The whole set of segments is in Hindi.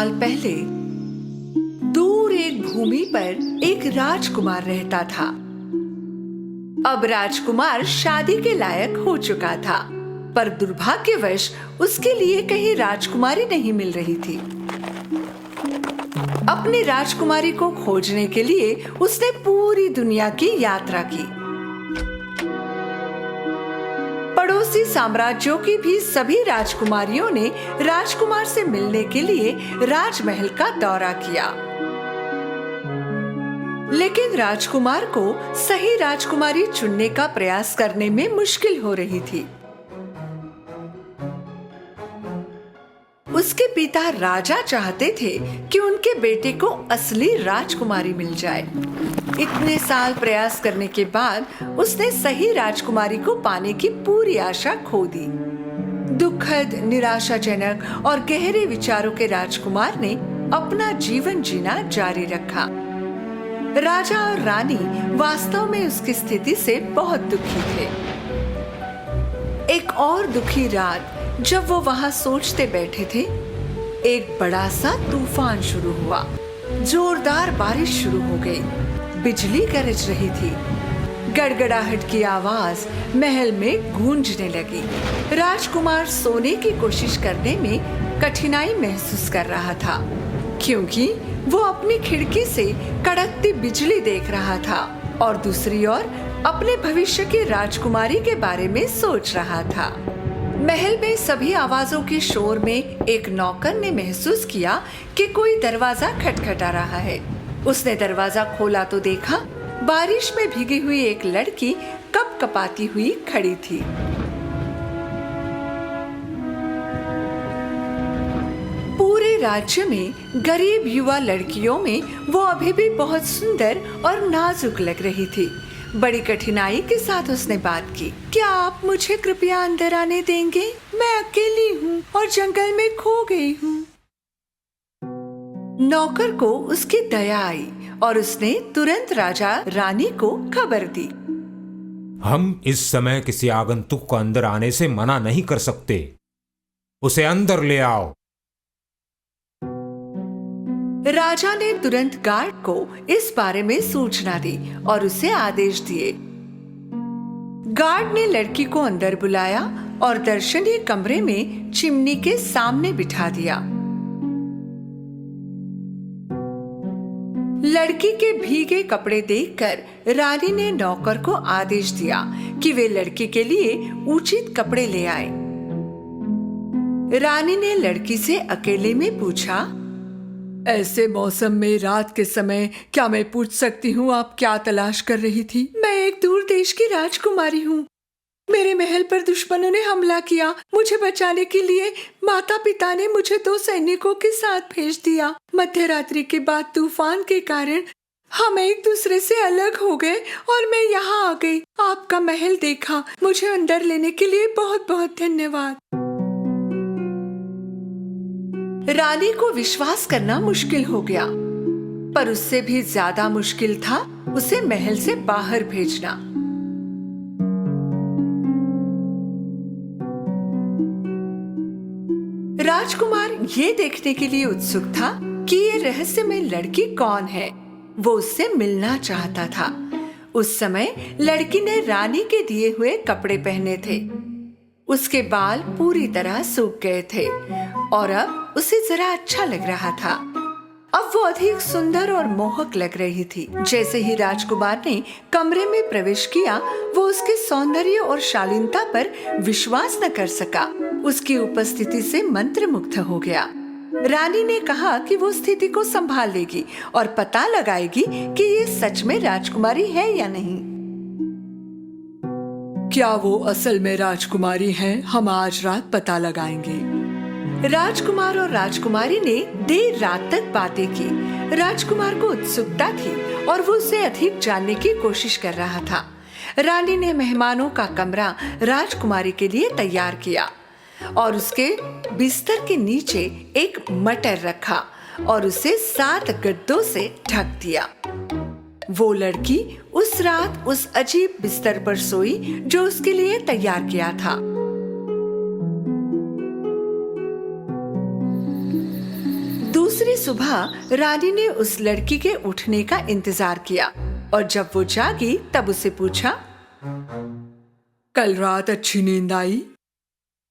साल पहले दूर एक भूमि पर एक राजकुमार रहता था। अब राजकुमार शादी के लायक हो चुका था, पर दुर्भाग्यवश उसके लिए कहीं राजकुमारी नहीं मिल रही थी। अपनी राजकुमारी को खोजने के लिए उसने पूरी दुनिया की यात्रा की। पड़ोसी साम्राज्यों की भी सभी राजकुमारियों ने राजकुमार से मिलने के लिए राजमहल का दौरा किया, लेकिन राजकुमार को सही राजकुमारी चुनने का प्रयास करने में मुश्किल हो रही थी। उसके पिता राजा चाहते थे कि उनके बेटे को असली राजकुमारी मिल जाए। इतने साल प्रयास करने के बाद उसने सही राजकुमारी को पाने की पूरी आशा खो दी। दुखद, निराशाजनक और गहरे विचारों के राजकुमार ने अपना जीवन जीना जारी रखा। राजा और रानी वास्तव में उसकी स्थिति से बहुत दुखी थे। एक और दुखी रात जब वो वहां सोचते बैठे थे, एक बड़ा सा तूफान शुरू हुआ। जोरदार बारिश शुरू हो गई, बिजली गरज रही थी, गड़गड़ाहट की आवाज महल में गूंजने लगी। राजकुमार सोने की कोशिश करने में कठिनाई महसूस कर रहा था, क्योंकि वो अपनी खिड़की से कड़कती बिजली देख रहा था और दूसरी ओर अपने भविष्य की राजकुमारी के बारे में सोच रहा था। महल में सभी आवाजों के शोर में एक नौकर ने महसूस किया कि कोई दरवाजा खटखटा रहा है। उसने दरवाजा खोला तो देखा बारिश में भीगी हुई एक लड़की कपकपाती हुई खड़ी थी। पूरे राज्य में गरीब युवा लड़कियों में वो अभी भी बहुत सुंदर और नाजुक लग रही थी। बड़ी कठिनाई के साथ उसने बात की, क्या आप मुझे कृपया अंदर आने देंगे? मैं अकेली हूँ और जंगल में खो गई हूँ। नौकर को उसकी दया आई और उसने तुरंत राजा रानी को खबर दी। हम इस समय किसी आगंतुक को अंदर आने से मना नहीं कर सकते। उसे अंदर ले आओ। राजा ने तुरंत गार्ड को इस बारे में सूचना दी और उसे आदेश दिए। गार्ड ने लड़की को अंदर बुलाया और दर्शनीय कमरे में चिमनी के सामने बिठा दिया। लड़की के भीगे कपड़े देखकर रानी ने नौकर को आदेश दिया कि वे लड़की के लिए उचित कपड़े ले आए। रानी ने लड़की से अकेले में पूछा, ऐसे मौसम में रात के समय क्या मैं पूछ सकती हूँ आप क्या तलाश कर रही थी? मैं एक दूर देश की राजकुमारी हूँ। मेरे महल पर दुश्मनों ने हमला किया। मुझे बचाने के लिए माता पिता ने मुझे 2 सैनिकों के साथ भेज दिया। मध्य रात्रि के बाद तूफान के कारण हम एक दूसरे से अलग हो गए और मैं यहाँ आ गई। आपका महल देखा। मुझे अंदर लेने के लिए बहुत बहुत धन्यवाद। रानी को विश्वास करना मुश्किल हो गया, पर उससे भी ज्यादा मुश्किल था उसे महल से बाहर भेजना। राजकुमार ये देखने के लिए उत्सुक था कि ये रहस्यमय लड़की कौन है। वो उससे मिलना चाहता था। उस समय लड़की ने रानी के दिए हुए कपड़े पहने थे। उसके बाल पूरी तरह सूख गए थे और अब उसे जरा अच्छा लग रहा था। अब वो अधिक सुंदर और मोहक लग रही थी। जैसे ही राजकुमार ने कमरे में प्रवेश किया, वो उसके सौंदर्य और शालीनता पर विश्वास न कर सका। उसकी उपस्थिति से मंत्रमुग्ध हो गया। रानी ने कहा कि वो स्थिति को संभाल लेगी और पता लगाएगी कि ये सच में राजकुमारी है या नहीं। क्या वो असल में राजकुमारी हैं? हम आज रात पता लगाएंगे। राजकुमार और राजकुमारी ने देर रात तक बातें की। राजकुमार को उत्सुकता थी और वो उसे अधिक जानने की कोशिश कर रहा था। रानी ने मेहमानों का कमरा राजकुमारी के लिए तैयार किया और उसके बिस्तर के नीचे एक मटर रखा और उसे 7 गद्दों से ढक दिया। वो लड़की उस रात उस अजीब बिस्तर पर सोई जो उसके लिए तैयार किया था। सुबह रानी ने उस लड़की के उठने का इंतजार किया और जब वो जागी तब उसे पूछा, कल रात अच्छी नींद आई?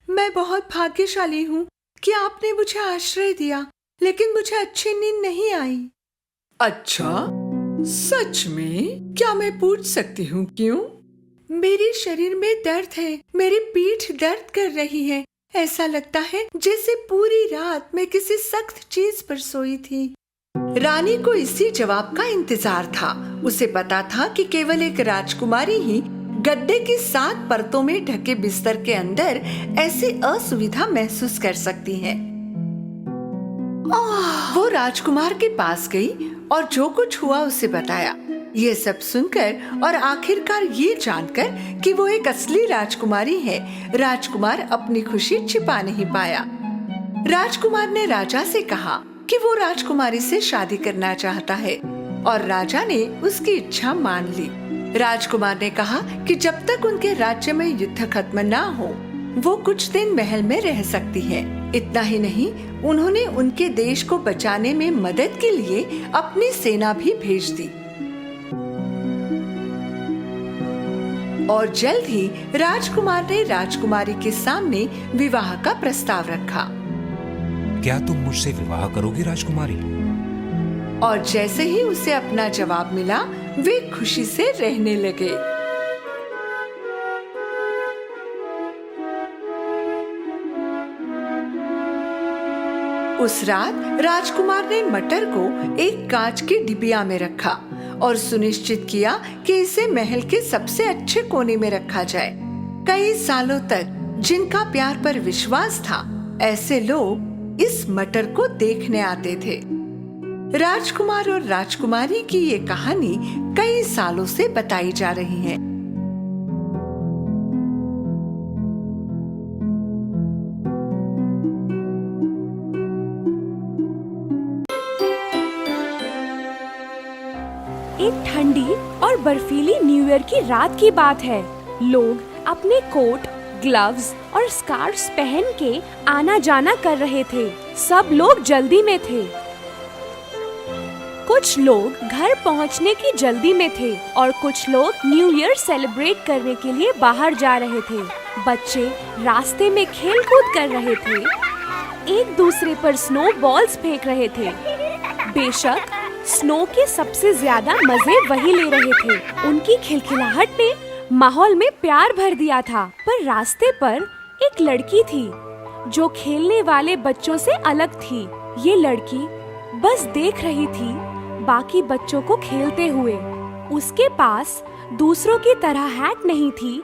मैं बहुत भाग्यशाली हूँ कि आपने मुझे आश्रय दिया, लेकिन मुझे अच्छी नींद नहीं आई। अच्छा, सच में? क्या मैं पूछ सकती हूँ क्यों? मेरे शरीर में दर्द है, मेरी पीठ दर्द कर रही है। ऐसा लगता है जैसे पूरी रात मैं किसी सख्त चीज पर सोई थी। रानी को इसी जवाब का इंतजार था। उसे पता था कि केवल एक राजकुमारी ही गद्दे की 7 परतों में ढके बिस्तर के अंदर ऐसी असुविधा महसूस कर सकती है। वो राजकुमार के पास गई और जो कुछ हुआ उसे बताया। ये सब सुनकर और आखिरकार ये जानकर कि वो एक असली राजकुमारी है, राजकुमार अपनी खुशी छिपा नहीं पाया। राजकुमार ने राजा से कहा कि वो राजकुमारी से शादी करना चाहता है और राजा ने उसकी इच्छा मान ली। राजकुमार ने कहा कि जब तक उनके राज्य में युद्ध खत्म ना हो वो कुछ दिन महल में रह सकती है। इतना ही नहीं, उन्होंने उनके देश को बचाने में मदद के लिए अपनी सेना भी भेज दी। और जल्द ही राजकुमार ने राजकुमारी के सामने विवाह का प्रस्ताव रखा। क्या तुम मुझसे विवाह करोगी राजकुमारी? और जैसे ही उसे अपना जवाब मिला वे खुशी से रहने लगे। उस रात राजकुमार ने मटर को एक कांच की डिबिया में रखा और सुनिश्चित किया कि इसे महल के सबसे अच्छे कोने में रखा जाए। कई सालों तक जिनका प्यार पर विश्वास था, ऐसे लोग इस मटर को देखने आते थे। राजकुमार और राजकुमारी की ये कहानी कई सालों से बताई जा रही है। एक ठंडी और बर्फीली न्यू ईयर की रात की बात है। लोग अपने कोट, ग्लव्स और स्कार्फ्स पहन के आना जाना कर रहे थे। सब लोग जल्दी में थे। कुछ लोग घर पहुंचने की जल्दी में थे और कुछ लोग न्यू ईयर सेलिब्रेट करने के लिए बाहर जा रहे थे। बच्चे रास्ते में खेल कूद कर रहे थे, एक दूसरे पर स्नो बॉल्स फेंक रहे थे। बेशक स्नो के सबसे ज्यादा मजे वही ले रहे थे। उनकी खिलखिलाहट ने माहौल में प्यार भर दिया था। पर रास्ते पर एक लड़की थी जो खेलने वाले बच्चों से अलग थी। ये लड़की बस देख रही थी बाकी बच्चों को खेलते हुए। उसके पास दूसरों की तरह हैट नहीं थी।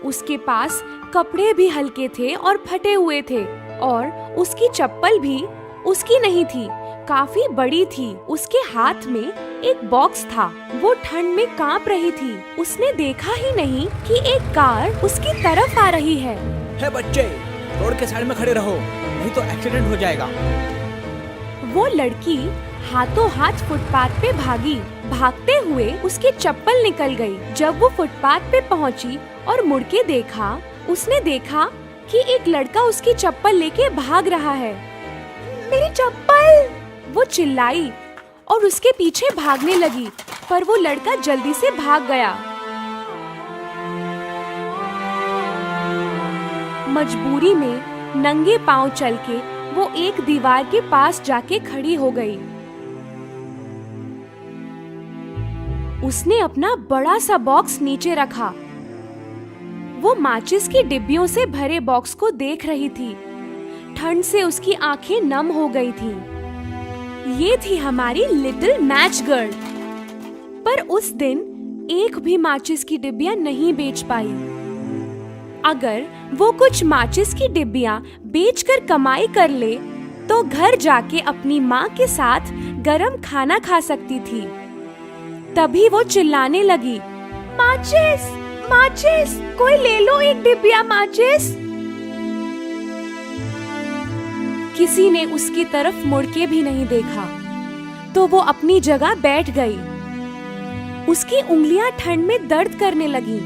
उसके पास कपड़े भी हल्के थे और फटे हुए थे और उसकी चप्पल भी उसकी नहीं थी, काफी बड़ी थी। उसके हाथ में एक बॉक्स था। वो ठंड में कांप रही थी। उसने देखा ही नहीं कि एक कार उसकी तरफ आ रही है। हे बच्चे, रोड के साइड में खड़े रहो, नहीं तो एक्सीडेंट हो जाएगा। वो लड़की हाथों हाथ फुटपाथ पे भागी। भागते हुए उसकी चप्पल निकल गई। जब वो फुटपाथ पे पहुंची और मुड़ के देखा, उसने देखा कि एक लड़का उसकी चप्पल लेके भाग रहा है। मेरी चप्पल! वो चिल्लाई और उसके पीछे भागने लगी, पर वो लड़का जल्दी से भाग गया। मजबूरी में नंगे पांव चल के वो एक दीवार के पास जाके खड़ी हो गई। उसने अपना बड़ा सा बॉक्स नीचे रखा। वो माचिस की डिब्बियों से भरे बॉक्स को देख रही थी। ठंड से उसकी आंखें नम हो गई थी। ये थी हमारी लिटिल मैच गर्ल। पर उस दिन एक भी माचिस की डिब्बियां नहीं बेच पाई। अगर वो कुछ माचिस की डिब्बियां बेचकर कमाई कर ले तो घर जाके अपनी माँ के साथ गरम खाना खा सकती थी। तभी वो चिल्लाने लगी, माचिस, माचिस, कोई ले लो एक डिब्बिया माचिस। किसी ने उसकी तरफ मुड़ के भी नहीं देखा, तो वो अपनी जगह बैठ गई। उसकी उंगलियां ठंड में दर्द करने लगी।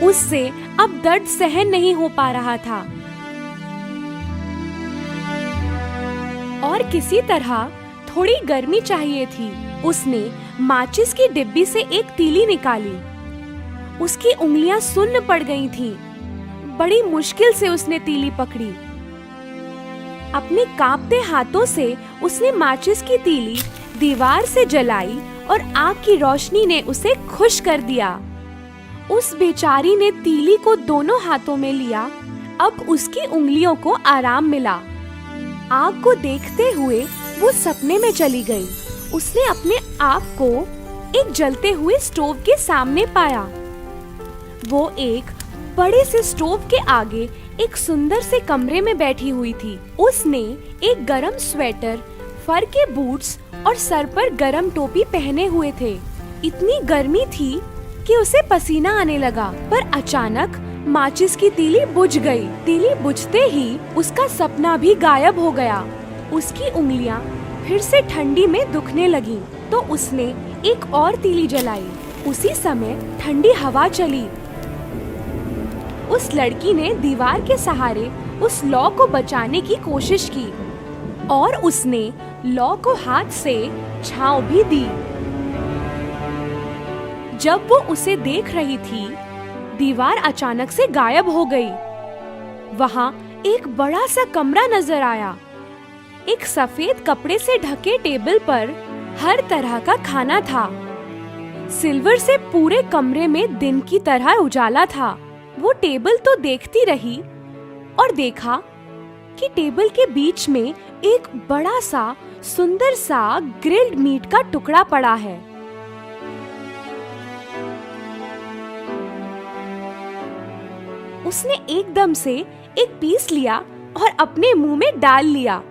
उससे अब दर्द सहन नहीं हो पा रहा था और किसी तरह थोड़ी गर्मी चाहिए थी। उसने माचिस की डिब्बी से एक तीली निकाली। उसकी उंगलियां सुन्न पड़ गई थीं। बड़ी मुश्किल से उसने तीली पकड़ी। अपने कांपते हाथों से उसने माचिस की तीली दीवार से जलाई और आग की रोशनी ने उसे खुश कर दिया। उस बेचारी ने तीली को दोनों हाथों में लिया। अब उसकी उंगलियों को आराम मिला। आग को देखते हुए वो सपने में चली गई। उसने अपने आप को एक जलते हुए स्टोव के सामने पाया। वो एक बड़े से स्टोव के आगे एक सुंदर से कमरे में बैठी हुई थी। उसने एक गरम स्वेटर, फर के बूट्स और सर पर गरम टोपी पहने हुए थे। इतनी गर्मी थी कि उसे पसीना आने लगा। पर अचानक माचिस की तीली बुझ गई। तीली बुझते ही उसका सपना भी गायब हो गया। उसकी उंगलियां फिर से ठंडी में दुखने लगीं, तो उसने एक और तीली जलाई। उसी समय ठंडी हवा चली। उस लड़की ने दीवार के सहारे उस लौ को बचाने की कोशिश की और उसने लौ को हाथ से छांव भी दी। जब वो उसे देख रही थी, दीवार अचानक से गायब हो गई। वहाँ एक बड़ा सा कमरा नजर आया। एक सफेद कपड़े से ढके टेबल पर हर तरह का खाना था। सिल्वर से पूरे कमरे में दिन की तरह उजाला था। वो टेबल तो देखती रही और देखा कि टेबल के बीच में एक बड़ा सा सुंदर सा ग्रिल्ड मीट का टुकड़ा पड़ा है। उसने एकदम से एक पीस लिया और अपने मुंह में डाल लिया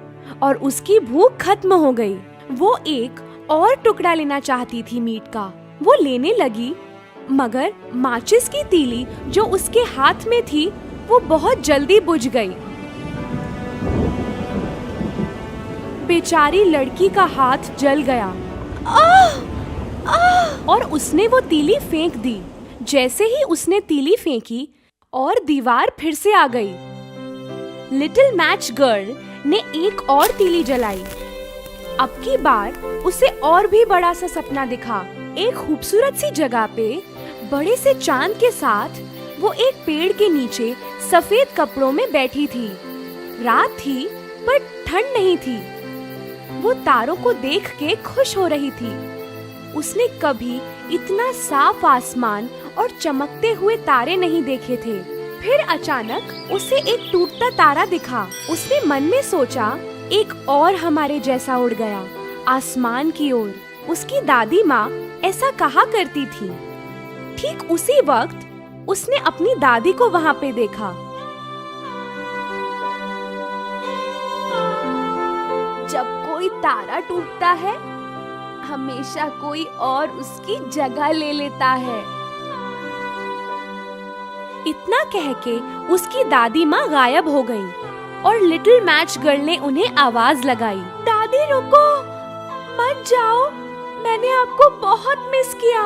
और उसकी भूख खत्म हो गई। वो एक और टुकड़ा लेना चाहती थी मीट का। वो लेने लगी, मगर माचिस की तीली जो उसके हाथ में थी वो बहुत जल्दी बुझ गई। बेचारी लड़की का हाथ जल गया। और उसने वो तीली फेंक दी। जैसे ही उसने तीली फेंकी और दीवार फिर से आ गई। लिटिल मैच गर्ल ने एक और तीली जलाई। अब की बार उसे और भी बड़ा सा सपना दिखा। एक खूबसूरत सी जगह पे बड़े से चांद के साथ वो एक पेड़ के नीचे सफेद कपड़ों में बैठी थी। रात थी पर ठंड नहीं थी। वो तारों को देख के खुश हो रही थी। उसने कभी इतना साफ आसमान और चमकते हुए तारे नहीं देखे थे। फिर अचानक उसे एक टूटता तारा दिखा। उसने मन में सोचा, एक और हमारे जैसा उड़ गया आसमान की ओर। उसकी दादी माँ ऐसा कहा करती थी। ठीक उसी वक्त उसने अपनी दादी को वहाँ पे देखा। जब कोई तारा टूटता है, हमेशा कोई और उसकी जगह ले लेता है। इतना कह के उसकी दादी माँ गायब हो गई और लिटिल मैच गर्ल ने उन्हें आवाज लगाई, दादी रुको, मत जाओ, मैंने आपको बहुत मिस किया।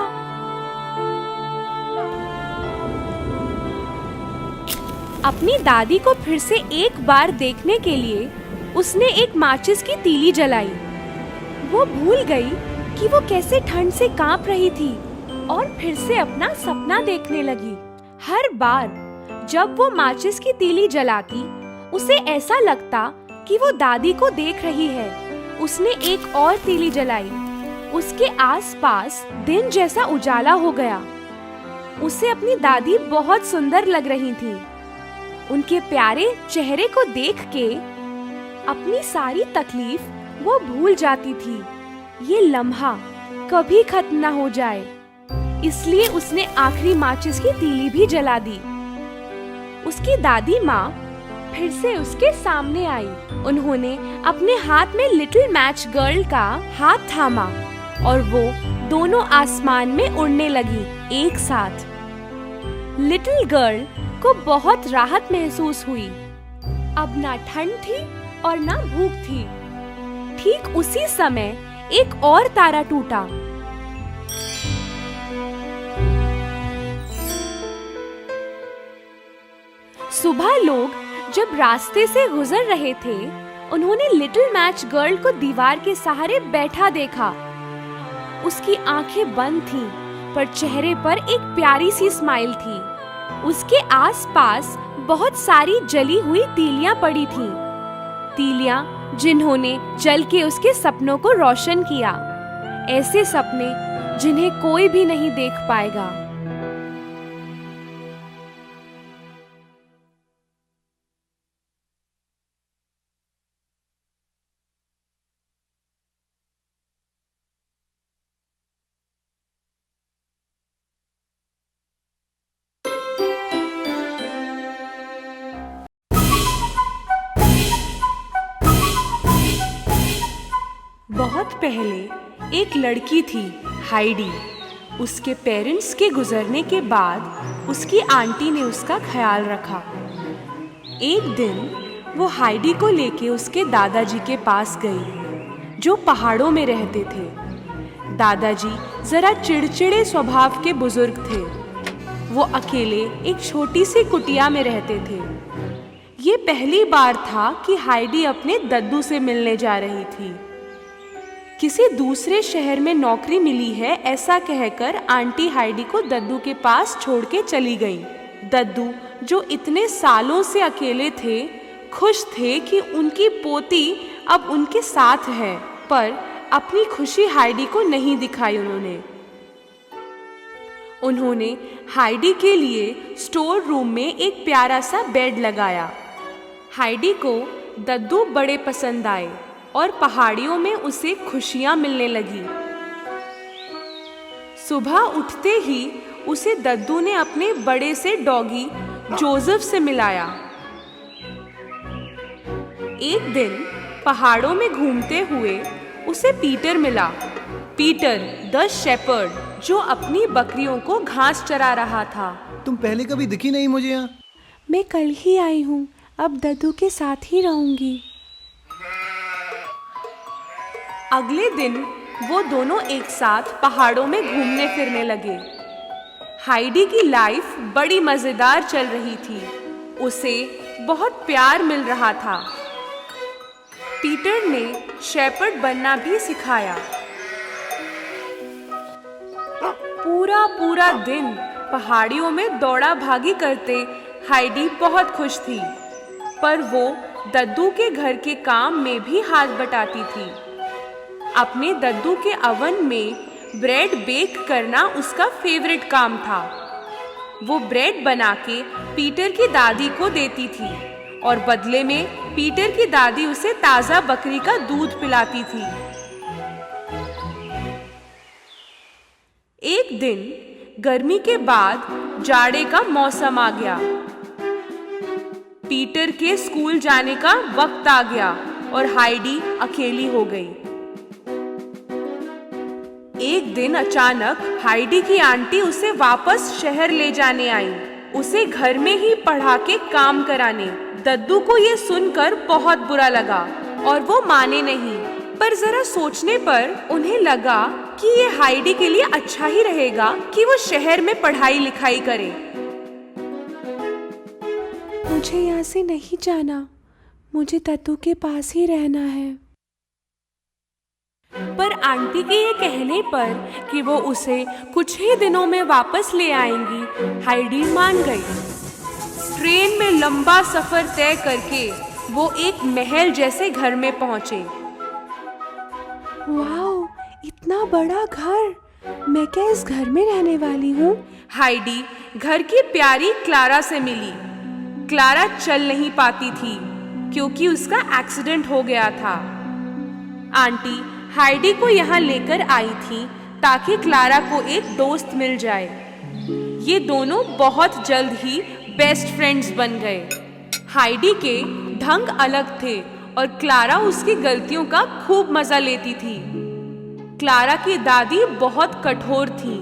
अपनी दादी को फिर से एक बार देखने के लिए उसने एक माचिस की तीली जलाई। वो भूल गई कि वो कैसे ठंड से कांप रही थी और फिर से अपना सपना देखने लगी। हर बार जब वो माचिस की तीली जलाती, उसे ऐसा लगता कि वो दादी को देख रही है। उसने एक और तीली जलाई। उसके आसपास दिन जैसा उजाला हो गया। उसे अपनी दादी बहुत सुंदर लग रही थी। उनके प्यारे चेहरे को देख के अपनी सारी तकलीफ वो भूल जाती थी। ये लम्हा कभी खत्म ना हो जाए, इसलिए उसने आखिरी माचिस की तीली भी जला दी। उसकी दादी माँ फिर से उसके सामने आई। उन्होंने अपने हाथ में लिटिल मैच गर्ल का हाथ थामा और वो दोनों आसमान में उड़ने लगी एक साथ। लिटिल गर्ल को बहुत राहत महसूस हुई। अब ना ठंड थी और ना भूख थी। ठीक उसी समय एक और तारा टूटा। सुबह लोग जब रास्ते से गुजर रहे थे, उन्होंने लिटिल मैच गर्ल को दीवार के सहारे बैठा देखा। उसकी आंखें बंद थीं, पर चेहरे पर एक प्यारी सी स्माइल थी। उसके आसपास बहुत सारी जली हुई तीलियां पड़ी थीं, तीलियां जिन्होंने जल के उसके सपनों को रोशन किया। ऐसे सपने जिन्हें कोई भी नहीं देख पाएगा। बहुत पहले एक लड़की थी, हाइडी। उसके पेरेंट्स के गुजरने के बाद उसकी आंटी ने उसका ख्याल रखा। एक दिन वो हाइडी को लेके उसके दादाजी के पास गई, जो पहाड़ों में रहते थे। दादाजी जरा चिड़चिड़े स्वभाव के बुजुर्ग थे। वो अकेले एक छोटी सी कुटिया में रहते थे। ये पहली बार था कि हाइडी अपने दद्दू से मिलने जा रही थी। किसी दूसरे शहर में नौकरी मिली है ऐसा कहकर आंटी हाइडी को दद्दू के पास छोड़ के चली गई। दद्दू, जो इतने सालों से अकेले थे, खुश थे कि उनकी पोती अब उनके साथ है, पर अपनी खुशी हाइडी को नहीं दिखाई। उन्होंने हाइडी के लिए स्टोर रूम में एक प्यारा सा बेड लगाया। हाइडी को दद्दू बड़े पसंद आए और पहाड़ियों में उसे खुशियां मिलने लगी। सुबह उठते ही उसे दद्दू ने अपने बड़े से डॉगी जोसेफ से मिलाया। एक दिन पहाड़ों में घूमते हुए उसे पीटर मिला। पीटर द शेपर्ड, जो अपनी बकरियों को घास चरा रहा था। तुम पहले कभी दिखी नहीं मुझे यहाँ। मैं कल ही आई हूँ, अब दद्दू के साथ ही रहूंगी। अगले दिन वो दोनों एक साथ पहाड़ों में घूमने फिरने लगे। हाइडी की लाइफ बड़ी मजेदार चल रही थी। उसे बहुत प्यार मिल रहा था। पीटर ने शेपर्ड बनना भी सिखाया। पूरा दिन पहाड़ियों में दौड़ा भागी करते हाइडी बहुत खुश थी, पर वो दद्दू के घर के काम में भी हाथ बटाती थी। अपने दद्दू के अवन में ब्रेड बेक करना उसका फेवरेट काम था। वो ब्रेड बना के पीटर की दादी को देती थी और बदले में पीटर की दादी उसे ताज़ा बकरी का दूध पिलाती थी। एक दिन गर्मी के बाद जाड़े का मौसम आ गया। पीटर के स्कूल जाने का वक्त आ गया और हाइडी अकेली हो गई। एक दिन अचानक हाइडी की आंटी उसे वापस शहर ले जाने आई, उसे घर में ही पढ़ा के काम कराने। दद्दू को ये सुनकर बहुत बुरा लगा और वो माने नहीं, पर जरा सोचने पर उन्हें लगा कि ये हाइडी के लिए अच्छा ही रहेगा कि वो शहर में पढ़ाई लिखाई करे। मुझे यहाँ से नहीं जाना, मुझे दद्दू के पास ही रहना है। पर आंटी के ये कहने पर कि वो उसे कुछ ही दिनों में वापस ले आएंगी, हाइडी मान गई। ट्रेन में लंबा सफर तय करके वो एक महल जैसे घर में पहुंचे। वाओ, इतना बड़ा घर! मैं क्या इस घर में रहने वाली हूँ? हाइडी घर की प्यारी क्लारा से मिली। क्लारा चल नहीं पाती थी क्योंकि उसका एक्सीडेंट हो गया था। आंटी हाइडी को यहाँ लेकर आई थी ताकि क्लारा को एक दोस्त मिल जाए। ये दोनों बहुत जल्द ही बेस्ट फ्रेंड्स बन गए। हाइडी के ढंग अलग थे और क्लारा उसकी गलतियों का खूब मजा लेती थी। क्लारा की दादी बहुत कठोर थी।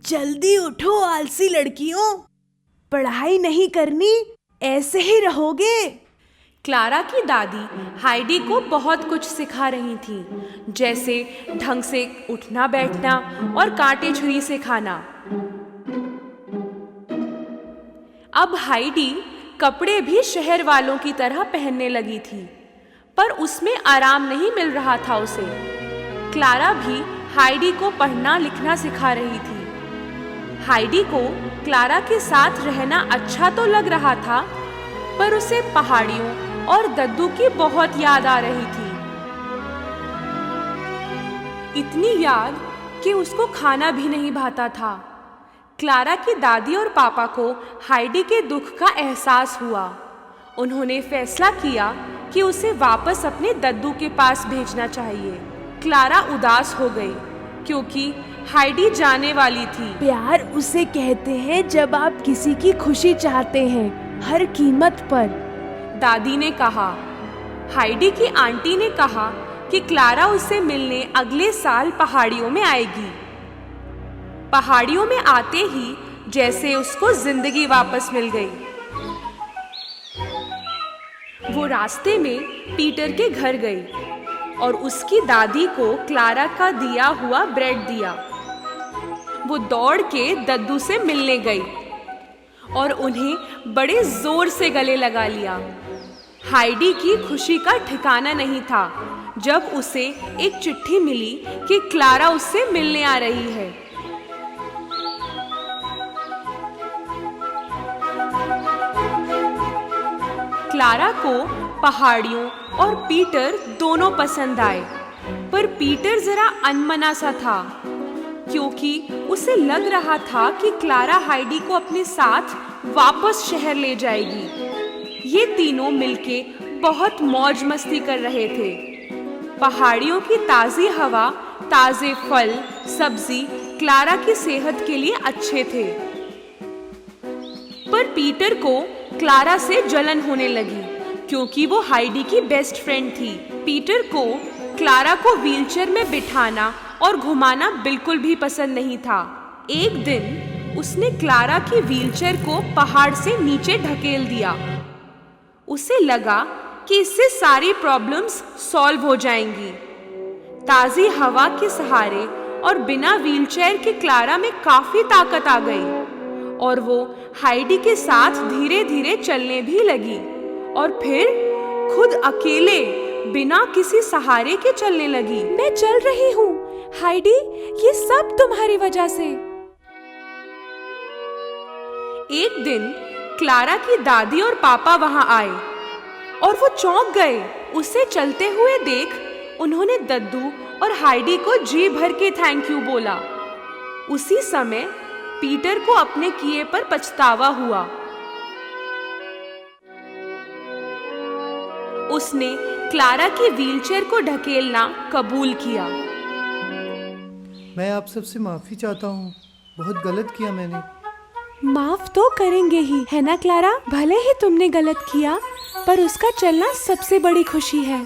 जल्दी उठो आलसी लड़कियों, पढ़ाई नहीं करनी, ऐसे ही रहोगे। क्लारा की दादी हाइडी को बहुत कुछ सिखा रही थी, जैसे ढंग से उठना बैठना और कांटे छुरी से खाना। अब हाइडी कपड़े भी शहर वालों की तरह पहनने लगी थी, पर उसमें आराम नहीं मिल रहा था उसे। क्लारा भी हाइडी को पढ़ना लिखना सिखा रही थी। हाइडी को क्लारा के साथ रहना अच्छा तो लग रहा था, पर उसे पहाड़ियों और दद्दू की बहुत याद आ रही थी। इतनी याद कि उसको खाना भी नहीं भाता था। क्लारा की दादी और पापा को हाइडी के दुख का एहसास हुआ। उन्होंने फैसला किया कि उसे वापस अपने दद्दू के पास भेजना चाहिए। क्लारा उदास हो गई क्योंकि हाइडी जाने वाली थी। प्यार उसे कहते हैं जब आप किसी की खुशी चाहते हैं, हर कीमत पर, दादी ने कहा। हाइडी की आंटी ने कहा कि क्लारा उससे मिलने अगले साल पहाड़ियों में आएगी। पहाड़ियों में आते ही जैसे उसको जिंदगी वापस मिल गई। वो रास्ते में पीटर के घर गई और उसकी दादी को क्लारा का दिया हुआ ब्रेड दिया। वो दौड़ के दद्दू से मिलने गई और उन्हें बड़े जोर से गले लगा लिया। हाइडी की खुशी का ठिकाना नहीं था जब उसे एक चिट्ठी मिली कि क्लारा उससे मिलने आ रही है। क्लारा को पहाड़ियों और पीटर दोनों पसंद आए, पर पीटर जरा अनमना सा था क्योंकि उसे लग रहा था कि क्लारा हाइडी को अपने साथ वापस शहर ले जाएगी। ये तीनों मिलके बहुत मौज मस्ती कर रहे थे। पहाड़ियों की ताज़ी हवा, ताज़े फल, सब्जी क्लारा की सेहत के लिए अच्छे थे, पर पीटर को क्लारा से जलन होने लगी क्योंकि वो हाइडी की बेस्ट फ्रेंड थी। पीटर को क्लारा को व्हीलचेयर में बिठाना और घुमाना बिल्कुल भी पसंद नहीं था। एक दिन उसने क्लारा की व्हीलचेयर को पहाड़ से नीचे ढकेल दिया। उसे लगा कि इससे सारी प्रॉब्लम्स सॉल्व हो जाएंगी। ताज़ी हवा के सहारे और बिना व्हीलचेयर के क्लारा में काफी ताकत आ गई और वो हाइडी के साथ धीरे धीरे चलने भी लगी और फिर खुद अकेले बिना किसी सहारे के चलने लगी। मैं चल रही हूँ हाइडी, ये सब तुम्हारी वजह से। एक दिन क्लारा की दादी और पापा वहां आए और वो चौंक गए। उसे चलते हुए देख उन्होंने दद्दू और हाइडी को जी भर के थैंक यू बोला। उसी समय पीटर को अपने किए पर पछतावा हुआ। उसने क्लारा की व्हीलचेयर को ढकेलना कबूल किया। मैं आप सबसे माफी चाहता हूँ, बहुत गलत किया मैंने। माफ तो करेंगे ही, है ना क्लारा? भले ही तुमने गलत किया, पर उसका चलना सबसे बड़ी खुशी है।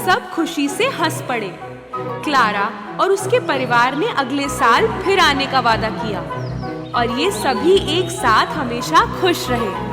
सब खुशी से हंस पड़े। क्लारा और उसके परिवार ने अगले साल फिर आने का वादा किया और ये सभी एक साथ हमेशा खुश रहे।